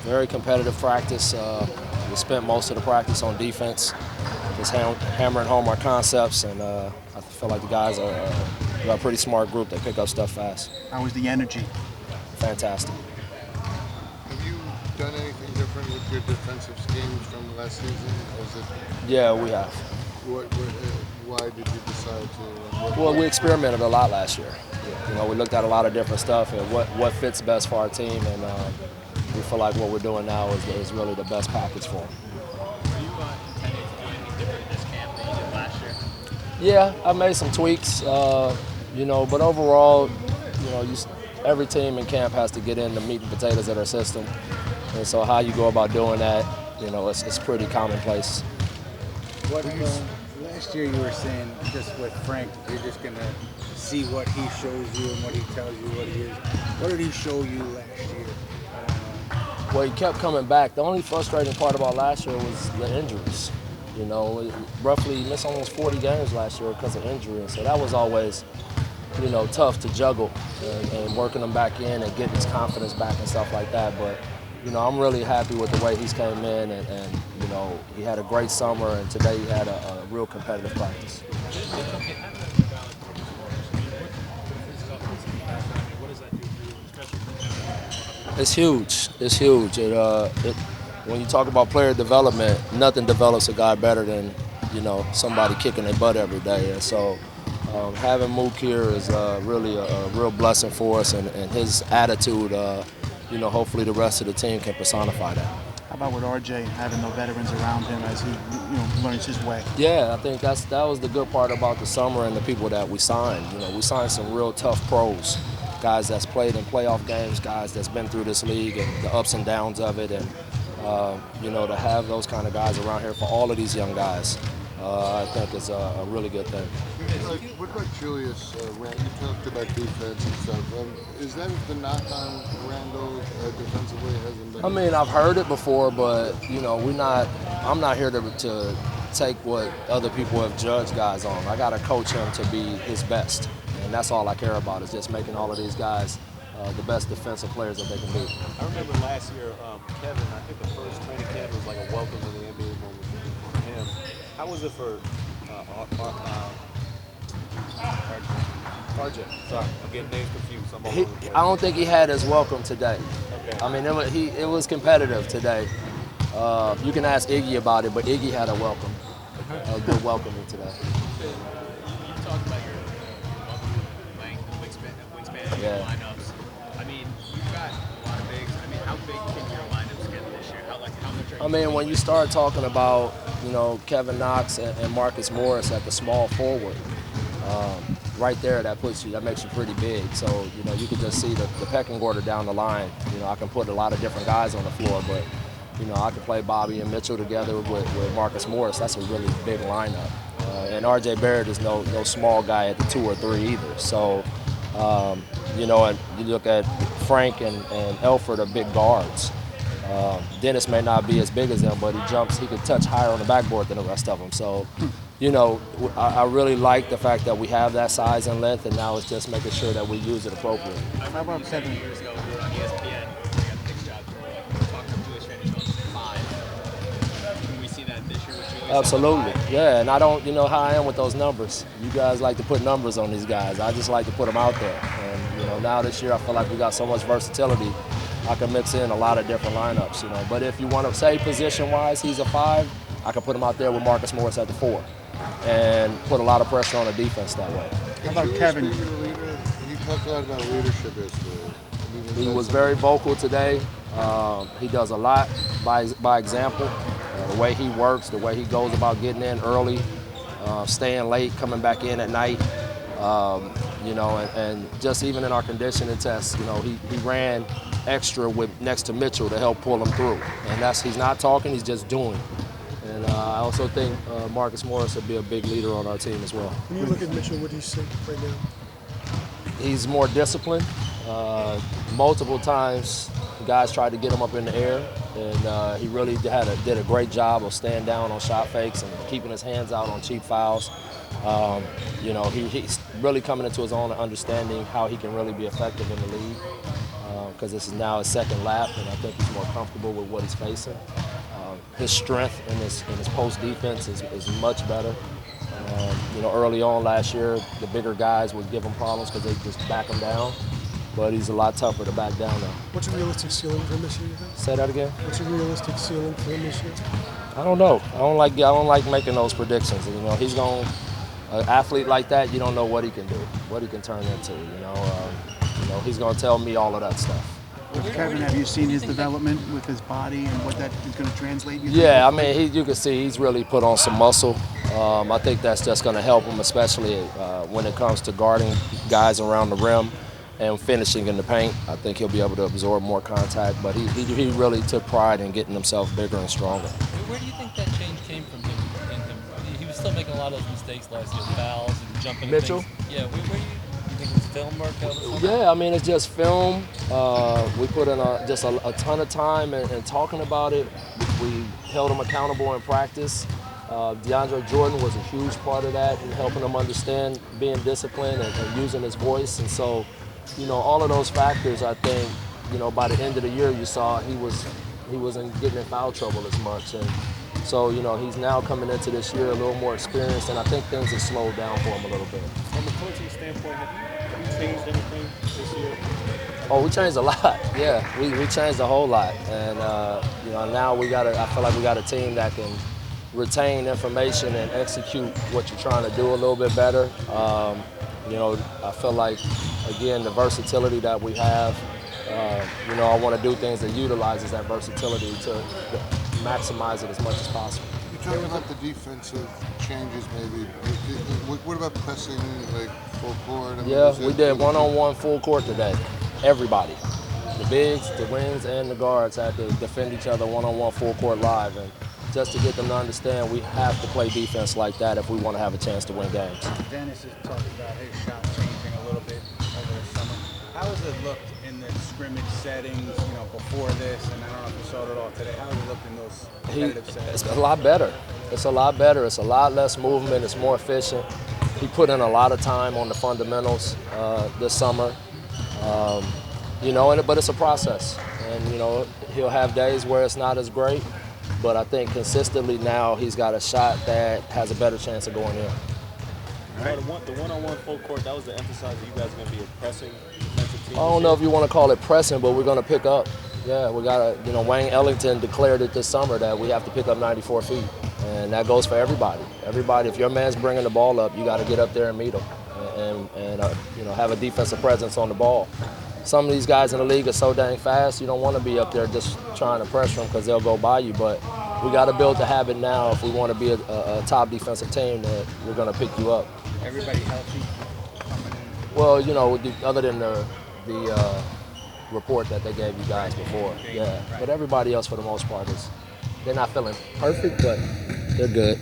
very competitive practice. We spent most of the practice on defense, just hammering home our concepts, and I feel like the guys are a pretty smart group. They pick up stuff fast. How was the energy? Fantastic. Have you done anything different with your defensive schemes from last season? Or is it, Yeah, we have. why did you decide to? Well, we experimented a lot last year. You know, we looked at a lot of different stuff and what fits best for our team, and we feel like what we're doing now is really the best package for them. Are you intending to do anything different this camp than you did last year? Yeah, I made some tweaks, you know, but overall, you know, every team in camp has to get in the meat and potatoes of their system, and so how you go about doing that, you know, it's pretty commonplace. What last year you were saying just with Frank, you're just gonna see what he shows you and what he tells you what he is. What did he show you last year? Well, he kept coming back. The only frustrating part about last year was the injuries. You know, roughly he missed almost 40 games last year because of injury, and so that was always, you know, tough to juggle and working him back in and getting his confidence back and stuff like that. But you know, I'm really happy with the way he's came in, and you know, he had a great summer, and today he had a real competitive practice. It's huge. It's huge. When you talk about player development, nothing develops a guy better than, you know, somebody kicking their butt every day. And so having Mook here is really a real blessing for us, and his attitude, you know, hopefully the rest of the team can personify that. How about with RJ having no veterans around him as he, you know, learns his way? Yeah, I think that was the good part about the summer and the people that we signed. You know, we signed some real tough pros, guys that's played in playoff games, guys that's been through this league and the ups and downs of it, and you know, to have those kind of guys around here for all of these young guys, I think is a really good thing. What about Julius Randle? You talked about defense and stuff. Is that the knock on Randle defensively? Hasn't been. I mean, I've heard it before, but you know, I'm not here to take what other people have judged guys on. I got to coach him to be his best, and that's all I care about, is just making all of these guys the best defensive players that they can be. I remember last year, Kevin, I think the first training camp was like a welcome to the NBA moment for him. How was it for RJ? Sorry, I'm getting names confused. I don't think he had his welcome today. Okay. I mean, it was competitive today. You can ask Iggy about it, but Iggy had a welcome, a good welcoming today. You talked about your length and wingspan of your lineups. I mean, you've got a lot of bigs. I mean, how big can your lineups get this year? How much are you? I mean, when you start talking about, you know, Kevin Knox and Marcus Morris at the small forward, right there, that makes you pretty big. So, you know, you can just see the pecking order down the line. You know, I can put a lot of different guys on the floor, but, you know, I can play Bobby and Mitchell together with Marcus Morris. That's a really big lineup. And RJ Barrett is no small guy at the 2 or 3 either. So, you know, and you look at Frank and Elford are big guards. Dennis may not be as big as them, but he could touch higher on the backboard than the rest of them. So, you know, I really like the fact that we have that size and length, and now it's just making sure that we use it appropriately. How about Kevin? Years ago, we were on ESPN. We got the Knicks job. We were talking to Julius Randle showing 5. Can we see that this year with Julius? Absolutely, yeah. And I don't, you know how I am with those numbers. You guys like to put numbers on these guys. I just like to put them out there. And you know, now this year I feel like we got so much versatility. I can mix in a lot of different lineups, you know. But if you want to say position-wise, he's a 5, I can put him out there with Marcus Morris at the 4, and put a lot of pressure on the defense that way. How about Kevin? Being a leader, he talked a lot about leadership yesterday. He was very vocal today. He does a lot by example. The way he works, the way he goes about getting in early, staying late, coming back in at night. You know, and just even in our conditioning tests, you know, he ran extra next to Mitchell to help pull him through. And he's not talking, he's just doing. And I also think Marcus Morris would be a big leader on our team as well. When you look at Mitchell, what do you see right now? He's more disciplined. Multiple times, guys tried to get him up in the air, and he really did a great job of staying down on shot fakes and keeping his hands out on cheap fouls. You know, he's really coming into his own and understanding how he can really be effective in the league. because this is now his second lap, and I think he's more comfortable with what he's facing. His strength in his post defense is much better. Early on last year, the bigger guys would give him problems because they just back him down. But he's a lot tougher to back down now. What's a realistic ceiling for him this year, you think? Say that again? What's a realistic ceiling for him this year? I don't know. I don't like making those predictions. He's going an athlete like that. You don't know what he can do, what he can turn into. He's going to tell me all of that stuff. Kevin, have you seen his development with his body and what that is going to translate? Yeah, I mean, you can see he's really put on some muscle. I think that's just going to help him, especially when it comes to guarding guys around the rim and finishing in the paint. I think he'll be able to absorb more contact, but he really took pride in getting himself bigger and stronger. Where do you think that change came from him? He was still making a lot of those mistakes last year, fouls and jumping. Mitchell? Yeah, where do you think it was film work? Yeah, I mean, it's just film. We put in just a ton of time and talking about it. We held him accountable in practice. DeAndre Jordan was a huge part of that in helping him understand being disciplined and using his voice. And so, all of those factors, I think, by the end of the year, you saw he wasn't getting in foul trouble as much. And so, he's now coming into this year a little more experienced, and I think things have slowed down for him a little bit. From a coaching standpoint, have you changed anything this year? Oh, we changed a lot. Yeah, we changed a whole lot. And, now I feel like we got a team that can retain information and execute what you're trying to do a little bit better. I feel like, again, the versatility that we have, I want to do things that utilizes that versatility to maximize it as much as possible. You talked about the defensive changes maybe. What about pressing, like full court? We did one-on-one full court today. Everybody. The bigs, the wings, and the guards had to defend each other one-on-one full court live. And just to get them to understand we have to play defense like that if we want to have a chance to win games. Dennis has talked about his shot changing a little bit over the summer. How has it looked in the scrimmage settings, before this? And I don't know if you saw it all today. How has it looked in those competitive settings? It's a lot better. It's a lot better. It's a lot less movement. It's more efficient. He put in a lot of time on the fundamentals this summer. But it's a process. And, he'll have days where it's not as great. But I think consistently now he's got a shot that has a better chance of going in. All right. The one-on-one full court, that was the emphasis that you guys are going to be a pressing defensive team. I don't know if you want to call it pressing, but we're going to pick up. Yeah, we got to, Wayne Ellington declared it this summer that we have to pick up 94 feet. And that goes for everybody. Everybody, if your man's bringing the ball up, you got to get up there and meet him and have a defensive presence on the ball. Some of these guys in the league are so dang fast, you don't want to be up there just trying to pressure them because they'll go by you. But we got to build the habit now if we want to be a top defensive team that we're going to pick you up. Everybody healthy coming in? Well, other than the report that they gave you guys before. Yeah. But everybody else, for the most part, they're not feeling perfect, but they're good.